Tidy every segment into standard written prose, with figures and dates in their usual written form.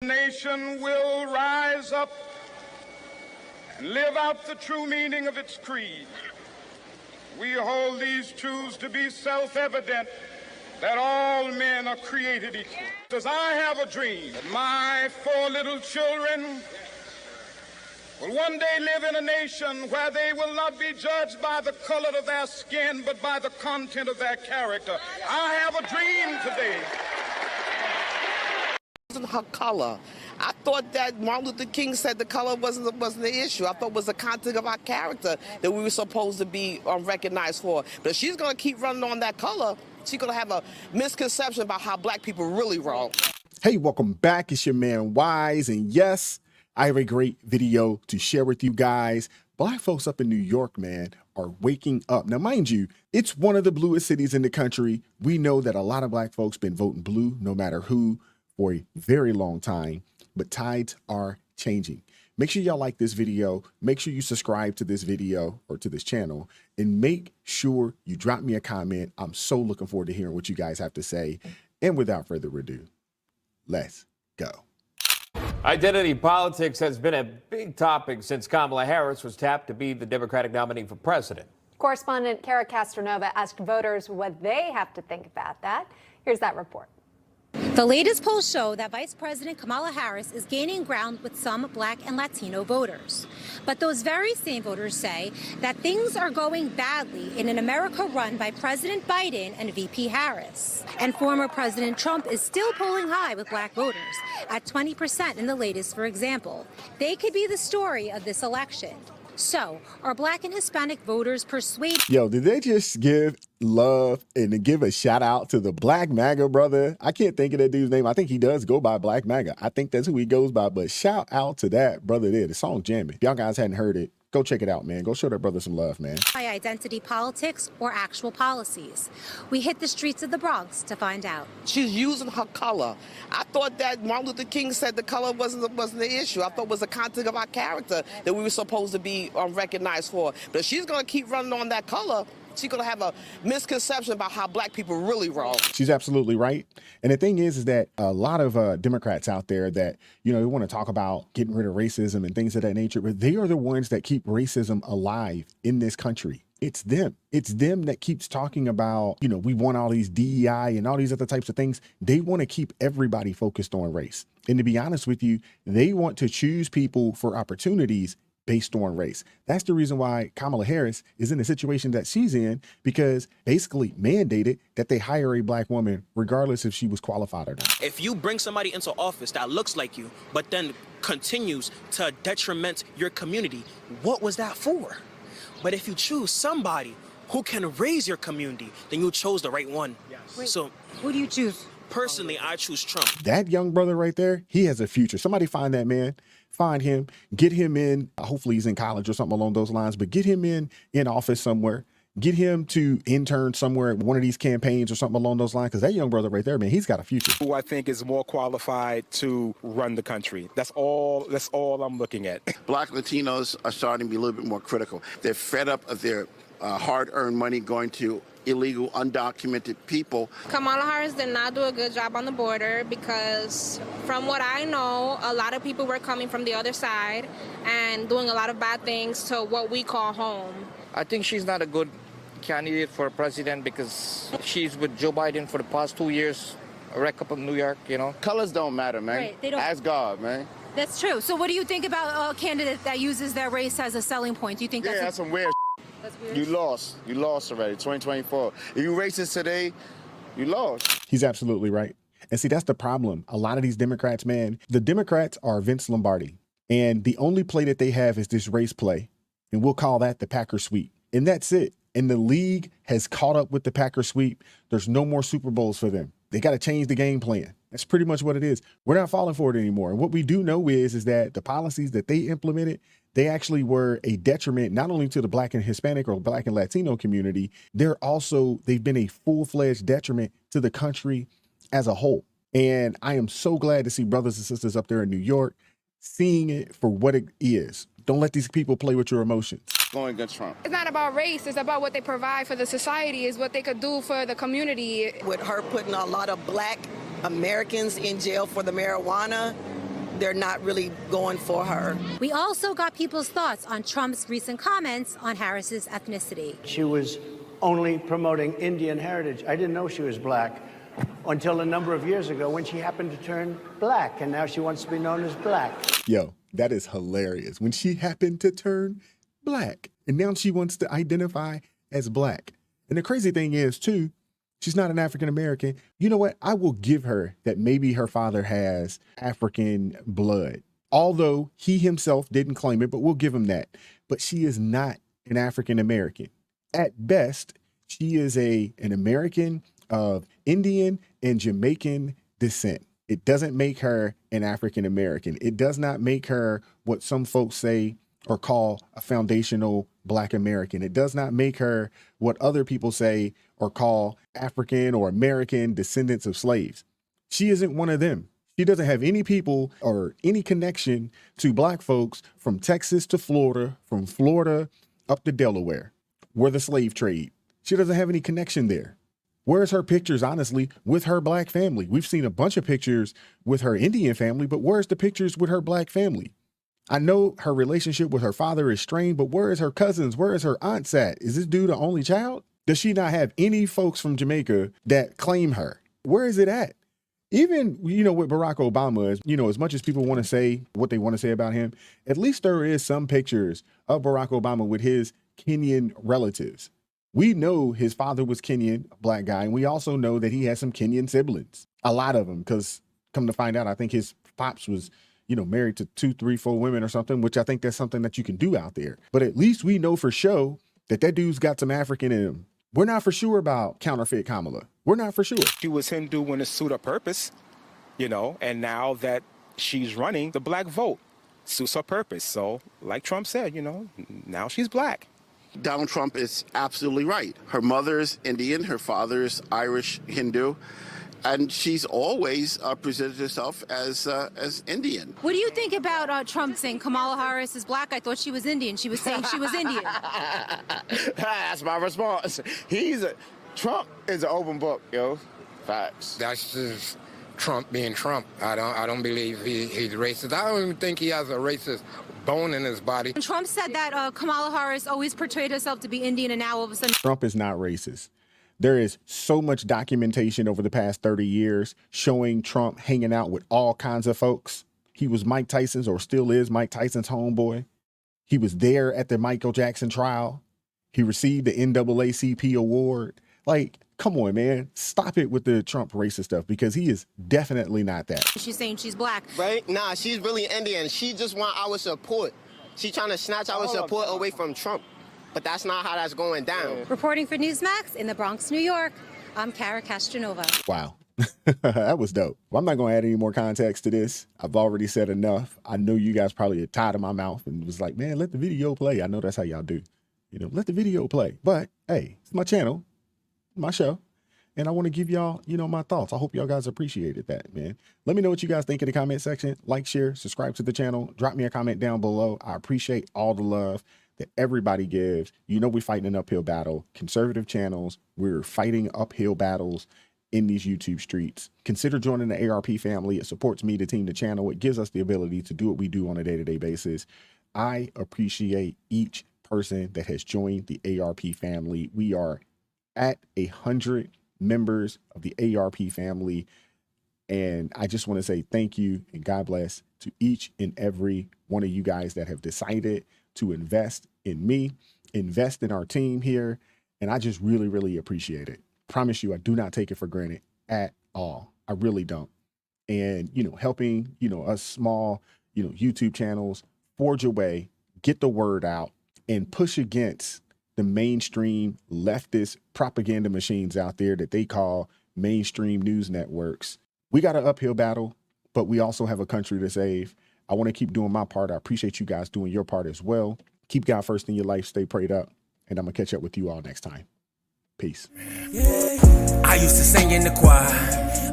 The nation will rise up and live out the true meaning of its creed. We hold these truths to be self-evident, that all men are created equal. Because I have a dream that my 4 little children will one day live in a nation where they will not be judged by the color of their skin, but by the content of their character. I have a dream today. Her color. I thought that Martin Luther King said the color wasn't the issue. I thought it was the content of our character that we were supposed to be recognized for. But if she's going to keep running on that color, she's going to have a misconception about how black people really roll. Hey, welcome back. It's your man Wise, and yes, I have a great video to share with you guys. Black folks up in New York, man, are waking up. Now, mind you, it's one of the bluest cities in the country. We know that a lot of black folks been voting blue, no matter who, for a very long time, but tides are changing. Make sure y'all like this video. Make sure you subscribe to this video or to this channel, and make sure you drop me a comment. I'm so looking forward to hearing what you guys have to say. And without further ado, let's go. Identity politics has been a big topic since Kamala Harris was tapped to be the Democratic nominee for president. Correspondent Kara Castronova asked voters what they have to think about that. Here's that report. The latest polls show that Vice President Kamala Harris is gaining ground with some Black and Latino voters. But those very same voters say that things are going badly in an America run by President Biden and VP Harris. And former President Trump is still polling high with Black voters at 20% in the latest, for example. They could be the story of this election. So, are Black and Hispanic voters persuaded? Yo, did they just give love and give a shout out to the Black MAGA brother? I can't think of that dude's name. I think he does go by Black MAGA. I think that's who he goes by, but shout out to that brother there. The song jamming. If y'all guys hadn't heard it, go check it out, man. Go show that brother some love, man. By identity politics or actual policies. We hit the streets of the Bronx to find out. She's using her color. I thought that Martin Luther King said the color wasn't the issue. I thought it was the content of our character that we were supposed to be recognized for. But if she's going to keep running on that color, she's going to have a misconception about how black people really roll. She's absolutely right. And the thing is that a lot of Democrats out there that, you know, they want to talk about getting rid of racism and things of that nature, but they are the ones that keep racism alive in this country. It's them. It's them that keeps talking about, you know, we want all these DEI and all these other types of things. They want to keep everybody focused on race. And to be honest with you, they want to choose people for opportunities based on race. That's the reason why Kamala Harris is in the situation that she's in, because basically mandated that they hire a black woman regardless if she was qualified or not. If you bring somebody into office that looks like you, but then continues to detriment your community, what was that for? But if you choose somebody who can raise your community, then you chose the right one. Yes. Wait, so who do you choose? Personally, I choose Trump. That young brother right there, he has a future. Somebody find that man, find him, get him in. Hopefully he's in college or something along those lines, but get him in office somewhere. Get him to intern somewhere at one of these campaigns or something along those lines, because that young brother right there, man, he's got a future. Who I think is more qualified to run the country. That's all I'm looking at. Black Latinos are starting to be a little bit more critical. They're fed up of their hard-earned money going to illegal, undocumented people. Kamala Harris did not do a good job on the border because, from what I know, a lot of people were coming from the other side and doing a lot of bad things to what we call home. I think she's not a good candidate for president because she's with Joe Biden for the past 2 years, a wreck up in New York, you know. Colors don't matter, man. Right, they don't. Ask God, man. That's true. So what do you think about a candidate that uses their race as a selling point? Do you think that's some weird That's weird? You lost already, 2024. If you racist today, you lost. He's absolutely right. And see, that's the problem. A lot of these Democrats, man, the Democrats are Vince Lombardi. And the only play that they have is this race play. And we'll call that the Packer sweep. And that's it. And the league has caught up with the Packer sweep. There's no more Super Bowls for them. They got to change the game plan. That's pretty much what it is. We're not falling for it anymore. And what we do know is that the policies that they implemented, they actually were a detriment not only to the Black and Hispanic or Black and Latino community, they've been a full-fledged detriment to the country as a whole. And I am so glad to see brothers and sisters up there in New York seeing it for what it is. Don't let these people play with your emotions. Going against Trump. It's not about race, it's about what they provide for the society, is what they could do for the community. With her putting a lot of Black Americans in jail for the marijuana, they're not really going for her. We also got people's thoughts on Trump's recent comments on Harris's ethnicity. She was only promoting Indian heritage. I didn't know she was black until a number of years ago when she happened to turn black, and now she wants to be known as black. Yo, that is hilarious. When she happened to turn black, and now she wants to identify as black. And the crazy thing is, too, she's not an African American. You know what? I will give her that maybe her father has African blood, although he himself didn't claim it, but we'll give him that. But she is not an African American. At best, she is an American of Indian and Jamaican descent. It doesn't make her an African American. It does not make her what some folks say or call a foundational Black American. It does not make her what other people say or call African or American descendants of slaves. She isn't one of them. She doesn't have any people or any connection to Black folks from Texas to Florida, from Florida up to Delaware, where the slave trade. She doesn't have any connection there. Where's her pictures, honestly, with her Black family? We've seen a bunch of pictures with her Indian family, but where's the pictures with her Black family? I know her relationship with her father is strained, but where is her cousins? Where is her aunts at? Is this dude the only child? Does she not have any folks from Jamaica that claim her? Where is it at? Even, with Barack Obama, as much as people want to say what they want to say about him, at least there is some pictures of Barack Obama with his Kenyan relatives. We know his father was Kenyan, a Black guy, and we also know that he has some Kenyan siblings, a lot of them, because come to find out, I think his pops was married to 2, 3, 4 women or something, which I think that's something that you can do out there. But at least we know for sure that dude's got some African in him. We're not for sure about counterfeit Kamala. We're not for sure. She was Hindu when it suited her purpose, and now that she's running, the Black vote suits her purpose. So like Trump said, now she's Black. Donald Trump is absolutely right. Her mother's Indian, her father's Irish Hindu. And she's always presented herself as Indian. What do you think about Trump saying Kamala Harris is Black? I thought she was Indian. She was saying she was Indian. That's my response. Trump is an open book, yo. Facts. That's just Trump being Trump. I don't believe he's racist. I don't even think he has a racist bone in his body. Trump said that Kamala Harris always portrayed herself to be Indian, and now all of a sudden Trump is not racist. There is so much documentation over the past 30 years showing Trump hanging out with all kinds of folks. He was Mike Tyson's, or still is Mike Tyson's, homeboy. He was there at the Michael Jackson trial. He received the NAACP award. Like, come on, man. Stop it with the Trump racist stuff, because he is definitely not that. she's saying she's Black. Right? Nah, she's really Indian. She just want our support. She trying to snatch our support away from Trump. But that's not how that's going down. Reporting for Newsmax in the Bronx, New York, I'm Kara Castronova. Wow. That was dope. Well, I'm not going to add any more context to this. I've already said enough. I know you guys probably are tired of my mouth and was like, man, let the video play. I know that's how y'all do. Let the video play. But hey, it's my channel, my show, and I want to give y'all, my thoughts. I hope y'all guys appreciated that, man. Let me know what you guys think in the comment section. Like, share, subscribe to the channel. Drop me a comment down below. I appreciate all the love that everybody gives. We're fighting an uphill battle. Conservative channels, we're fighting uphill battles in these YouTube streets. Consider joining the ARP family. It supports me, the team, the channel. It gives us the ability to do what we do on a day-to-day basis. I appreciate each person that has joined the ARP family. We are at 100 members of the ARP family. And I just want to say thank you and God bless to each and every one of you guys that have decided to invest in me, invest in our team here. And I just really, really appreciate it. Promise you, I do not take it for granted at all. I really don't. And, helping, us small, YouTube channels forge a way, get the word out, and push against the mainstream leftist propaganda machines out there that they call mainstream news networks. We got an uphill battle, but we also have a country to save. I want to keep doing my part. I appreciate you guys doing your part as well. Keep God first in your life. Stay prayed up. And I'm going to catch up with you all next time. Peace. I used to sing in the choir.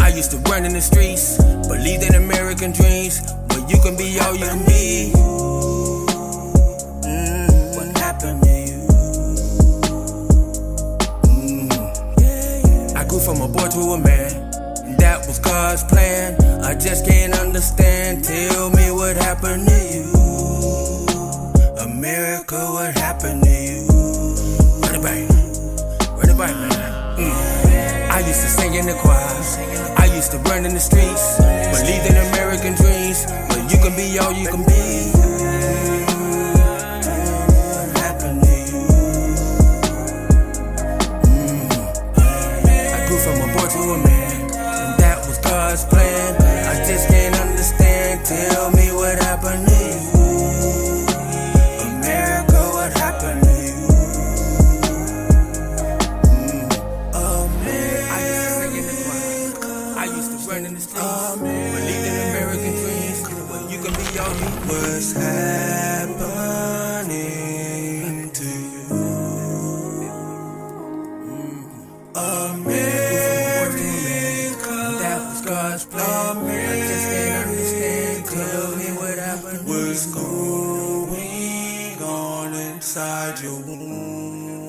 I used to run in the streets. Believed in American dreams. But you can be all you can be. What happened to you? I grew from a boy to a man. that was God's plan. I just can't understand. Tell me what happened to you, America. What happened to you? Run it back, man. I used to sing in the choir. I used to run in the streets, believe in American dreams. But you can be all you can be. What happened to you? I grew from a boy to a man, and that was God's plan. I just can't understand. Tell me what happened to you, America. What happened to you? In the streets, believe in American dreams, but you can be all you. What's happening to you, America? That was God's plan. I just can't understand. Tell me what happened. What's going on inside your womb?